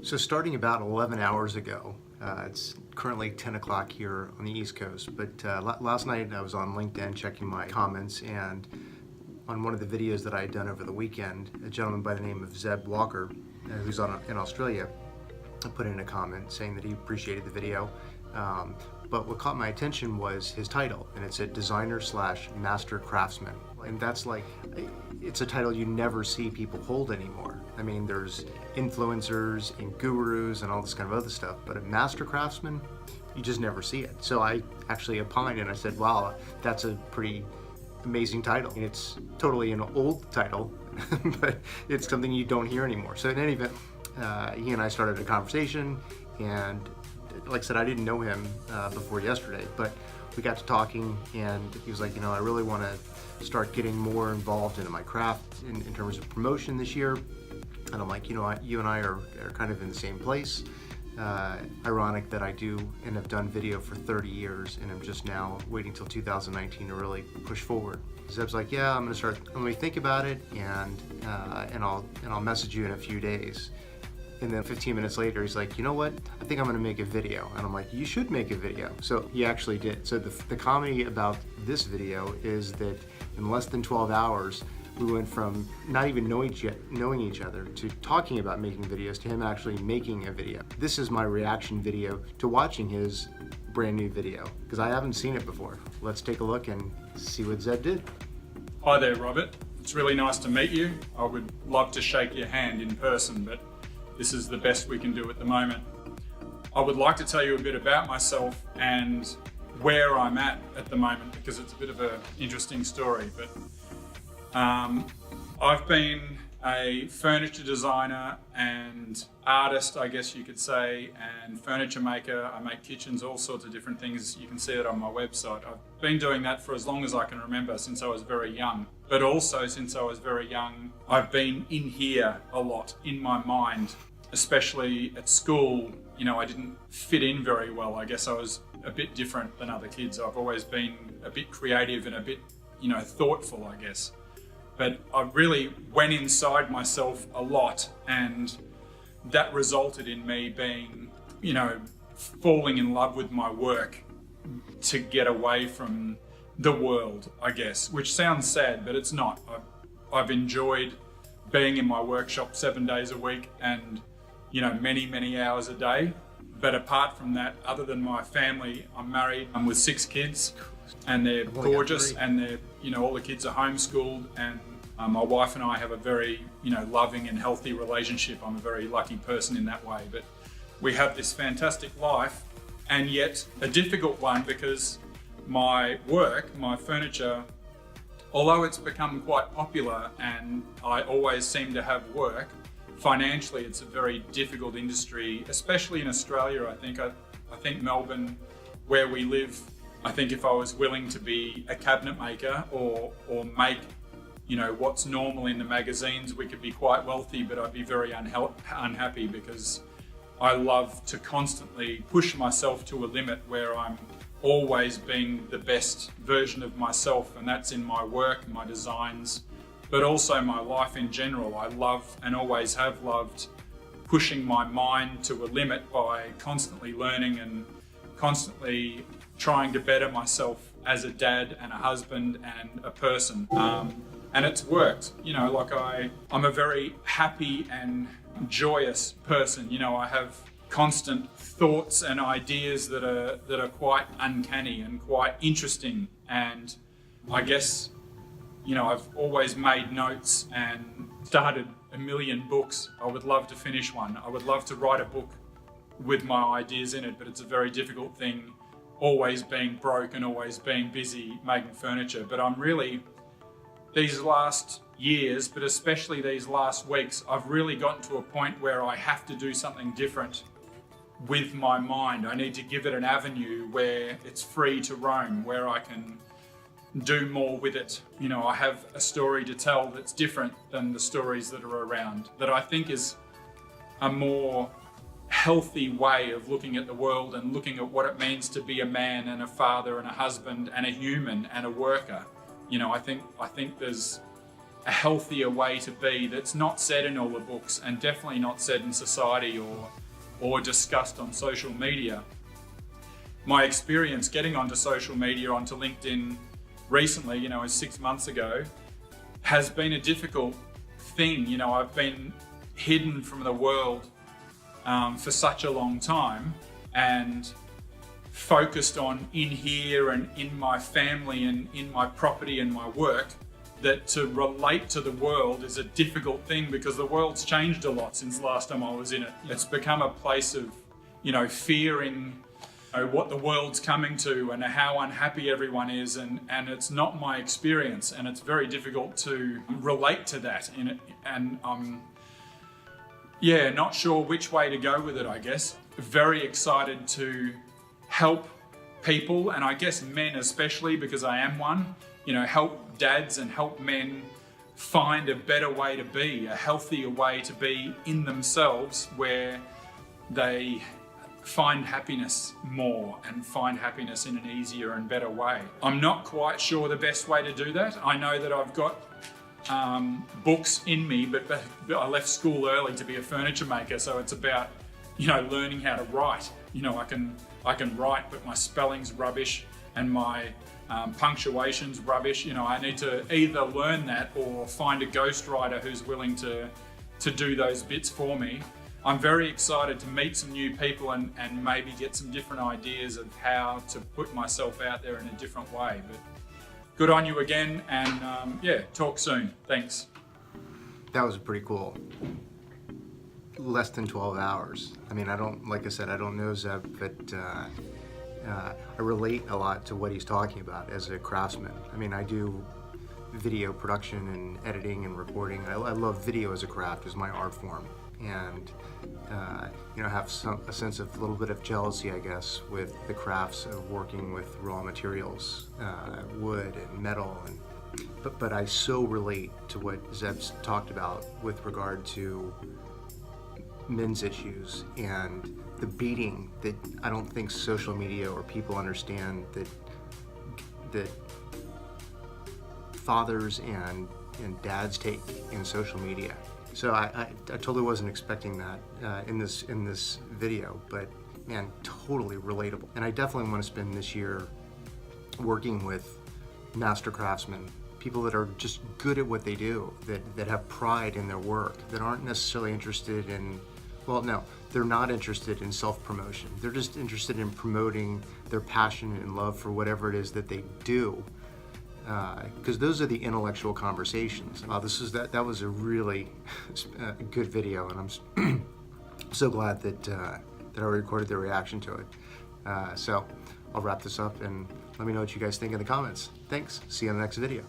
So starting about 11 hours ago, it's currently 10 o'clock here on the East Coast, but last night I was on LinkedIn checking my comments, and on one of the videos that I had done over the weekend, a gentleman by the name of Zeb Walker, who's in Australia, put in a comment saying that he appreciated the video. But what caught my attention was his title, and it said designer/master craftsman. And that's like, it's a title you never see people hold anymore. I mean, there's influencers and gurus and all this kind of other stuff, but a master craftsman, you just never see it. So I actually opined and I said, wow, that's a pretty amazing title. And it's totally an old title, but it's something you don't hear anymore. So in any event, he and I started a conversation, and like I said, I didn't know him before yesterday, but we got to talking, and he was like, I really want to start getting more involved into my craft in terms of promotion this year. And I'm like, you and I are kind of in the same place. Ironic that I do and have done video for 30 years, and I'm just now waiting till 2019 to really push forward. Zeb's like, yeah, let me think about it, and I'll message you in a few days. And then 15 minutes later, he's like, you know what? I think I'm gonna make a video. And I'm like, you should make a video. So he actually did. So the comedy about this video is that in less than 12 hours, we went from not even knowing each other to talking about making videos to him actually making a video. This is my reaction video to watching his brand new video, because I haven't seen it before. Let's take a look and see what Zeb did. Hi there, Robert. It's really nice to meet you. I would love to shake your hand in person, but this is the best we can do at the moment. I would like to tell you a bit about myself and where I'm at the moment, because it's a bit of an interesting story. But I've been a furniture designer and artist, I guess you could say, and furniture maker. I make kitchens, all sorts of different things. You can see it on my website. I've been doing that for as long as I can remember, since I was very young. But also, since I was very young, I've been in here a lot, in my mind, especially at school. I didn't fit in very well. I guess I was a bit different than other kids. I've always been a bit creative and a bit, thoughtful, I guess. But I really went inside myself a lot, and that resulted in me being, falling in love with my work to get away from the world, I guess, which sounds sad, but it's not. I've enjoyed being in my workshop 7 days a week and, many, many hours a day. But apart from that, other than my family, I'm married. I'm with 6 kids, and they're gorgeous, and they're, all the kids are homeschooled, and my wife and I have a very, loving and healthy relationship. I'm a very lucky person in that way, but we have this fantastic life, and yet a difficult one, because my work, my furniture, although it's become quite popular and I always seem to have work, financially it's a very difficult industry, especially in Australia. I think Melbourne, where we live, I think if I was willing to be a cabinet maker or make, what's normal in the magazines, we could be quite wealthy, but I'd be very unhappy, because I love to constantly push myself to a limit where I'm always being the best version of myself, and that's in my work, my designs, but also my life in general. I love, and always have loved, pushing my mind to a limit by constantly learning and constantly trying to better myself as a dad and a husband and a person. And it's worked. I'm a very happy and joyous person. I have constant thoughts and ideas that are quite uncanny and quite interesting. And I guess, I've always made notes and started a million books. I would love to finish one. I would love to write a book with my ideas in it, but it's a very difficult thing, always being broke and always being busy making furniture. But I'm really, these last years, but especially these last weeks, I've really gotten to a point where I have to do something different with my mind. I need to give it an avenue where it's free to roam, where I can do more with it. I have a story to tell that's different than the stories that are around, that I think is a more healthy way of looking at the world and looking at what it means to be a man and a father and a husband and a human and a worker. I think there's a healthier way to be that's not said in all the books, and definitely not said in society or discussed on social media. My experience getting onto social media, onto LinkedIn recently, you know, 6 months ago, has been a difficult thing. You know, I've been hidden from the world for such a long time, and focused on in here and in my family and in my property and my work, that to relate to the world is a difficult thing, because the world's changed a lot since last time I was in it. It's become a place of, you know, fearing what the world's coming to and how unhappy everyone is, and it's not my experience, and it's very difficult to relate to that in it, and yeah, not sure which way to go with it, I guess. Very excited to help people, and I guess men especially, because I am one, you know, help dads and help men find a better way to be, a healthier way to be in themselves, where they find happiness more and find happiness in an easier and better way. I'm not quite sure the best way to do that. I know that I've got books in me, but I left school early to be a furniture maker, so it's about, you know, learning how to write. You know, I can write, but my spelling's rubbish and my punctuation's rubbish. You know, I need to either learn that or find a ghostwriter who's willing to do those bits for me. I'm very excited to meet some new people and maybe get some different ideas of how to put myself out there in a different way. But good on you again, and yeah, talk soon. Thanks. That was pretty cool. Less than 12 hours. I mean, like I said, I don't know Zeb, but I relate a lot to what he's talking about as a craftsman. I mean, I do video production and editing and reporting. I love video as a craft, as my art form. And you know, have a sense of a little bit of jealousy, I guess, with the crafts of working with raw materials, wood and metal, but I so relate to what Zeb's talked about with regard to men's issues and the beating that I don't think social media or people understand that fathers and dads take in social media. So I totally wasn't expecting that in this video, but man, totally relatable. And I definitely want to spend this year working with master craftsmen, people that are just good at what they do, that have pride in their work, that aren't necessarily interested in, well, no, they're not interested in self-promotion. They're just interested in promoting their passion and love for whatever it is that they do. Because those are the intellectual conversations. That was a really good video, and I'm so glad that I recorded the reaction to it. So I'll wrap this up, and let me know what you guys think in the comments. Thanks. See you on the next video.